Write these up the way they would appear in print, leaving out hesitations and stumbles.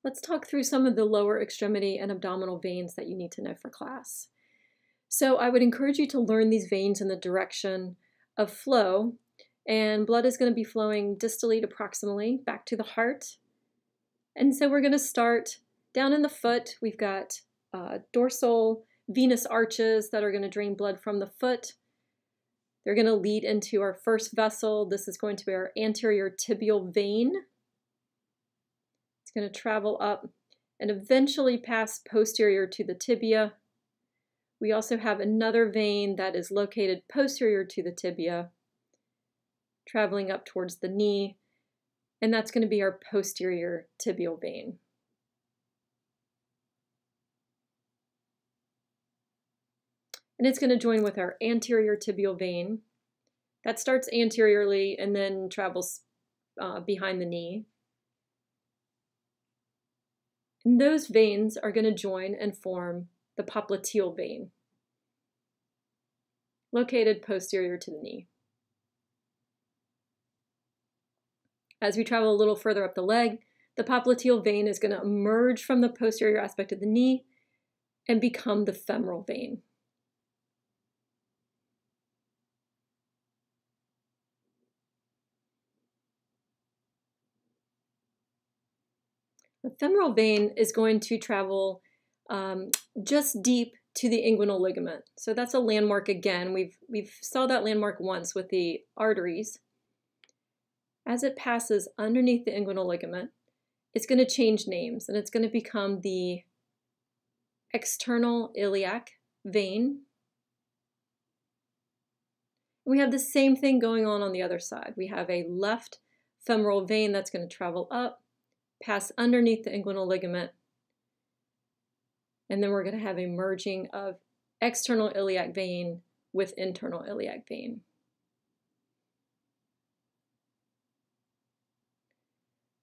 Let's talk through some of the lower extremity and abdominal veins that you need to know for class. So I would encourage you to learn these veins in the direction of flow, and blood is going to be flowing distally to proximally back to the heart. And so we're going to start down in the foot. We've got dorsal venous arches that are going to drain blood from the foot. They're going to lead into our first vessel. This is going to be our anterior tibial vein. It's going to travel up and eventually pass posterior to the tibia. We also have another vein that is located posterior to the tibia, traveling up towards the knee, and that's going to be our posterior tibial vein. And it's going to join with our anterior tibial vein. That starts anteriorly and then travels behind the knee. And those veins are going to join and form the popliteal vein, located posterior to the knee. As we travel a little further up the leg, the popliteal vein is going to emerge from the posterior aspect of the knee and become the femoral vein. The femoral vein is going to travel just deep to the inguinal ligament. So that's a landmark again. We've saw that landmark once with the arteries. As it passes underneath the inguinal ligament, it's going to change names, and it's going to become the external iliac vein. We have the same thing going on the other side. We have a left femoral vein that's going to travel up, pass underneath the inguinal ligament, and then we're going to have a merging of external iliac vein with internal iliac vein.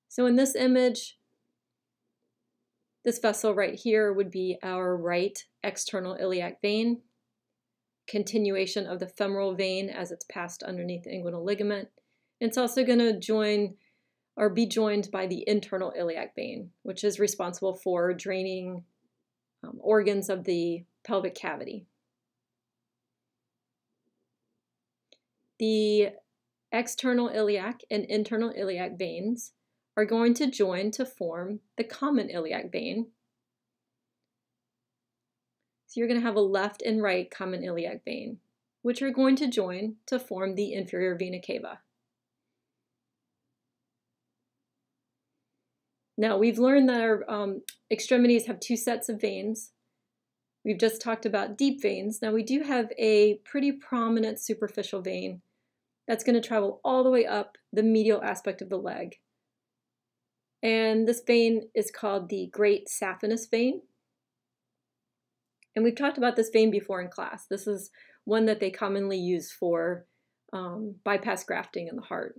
So in this image, this vessel right here would be our right external iliac vein, continuation of the femoral vein as it's passed underneath the inguinal ligament. It's also going to join or be joined by the internal iliac vein, which is responsible for draining organs of the pelvic cavity. The external iliac and internal iliac veins are going to join to form the common iliac vein. So you're going to have a left and right common iliac vein, which are going to join to form the inferior vena cava. Now, we've learned that our extremities have two sets of veins. We've just talked about deep veins. Now, we do have a pretty prominent superficial vein that's going to travel all the way up the medial aspect of the leg. And this vein is called the great saphenous vein. And we've talked about this vein before in class. This is one that they commonly use for bypass grafting in the heart.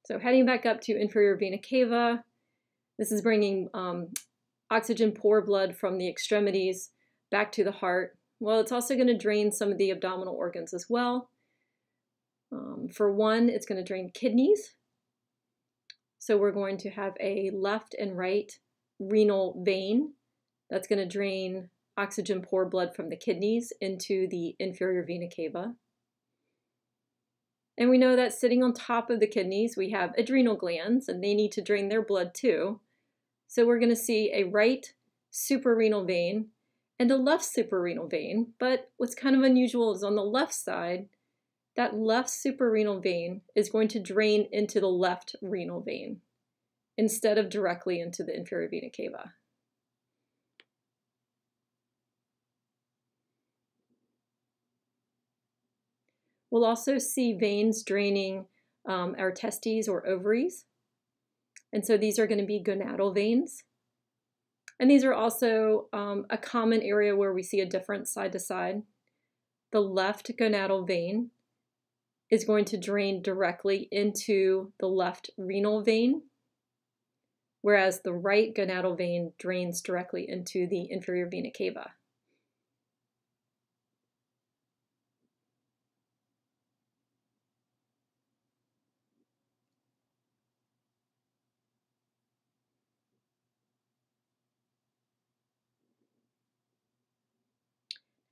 So heading back up to inferior vena cava, this is bringing oxygen poor blood from the extremities back to the heart. Well, it's also going to drain some of the abdominal organs as well. For one, it's going to drain kidneys. So we're going to have a left and right renal vein that's going to drain oxygen poor blood from the kidneys into the inferior vena cava. And we know that sitting on top of the kidneys, we have adrenal glands, and they need to drain their blood too. So we're going to see a right suprarenal vein and a left suprarenal vein. But what's kind of unusual is on the left side, that left suprarenal vein is going to drain into the left renal vein instead of directly into the inferior vena cava. We'll also see veins draining our testes or ovaries. And so these are going to be gonadal veins. And these are also a common area where we see a difference side to side. The left gonadal vein is going to drain directly into the left renal vein, whereas the right gonadal vein drains directly into the inferior vena cava.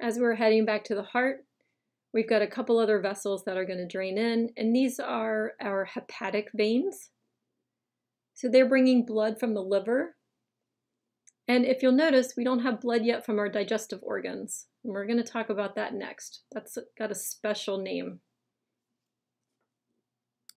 As we're heading back to the heart, we've got a couple other vessels that are going to drain in, and these are our hepatic veins. So they're bringing blood from the liver. And if you'll notice, we don't have blood yet from our digestive organs. And we're going to talk about that next. That's got a special name.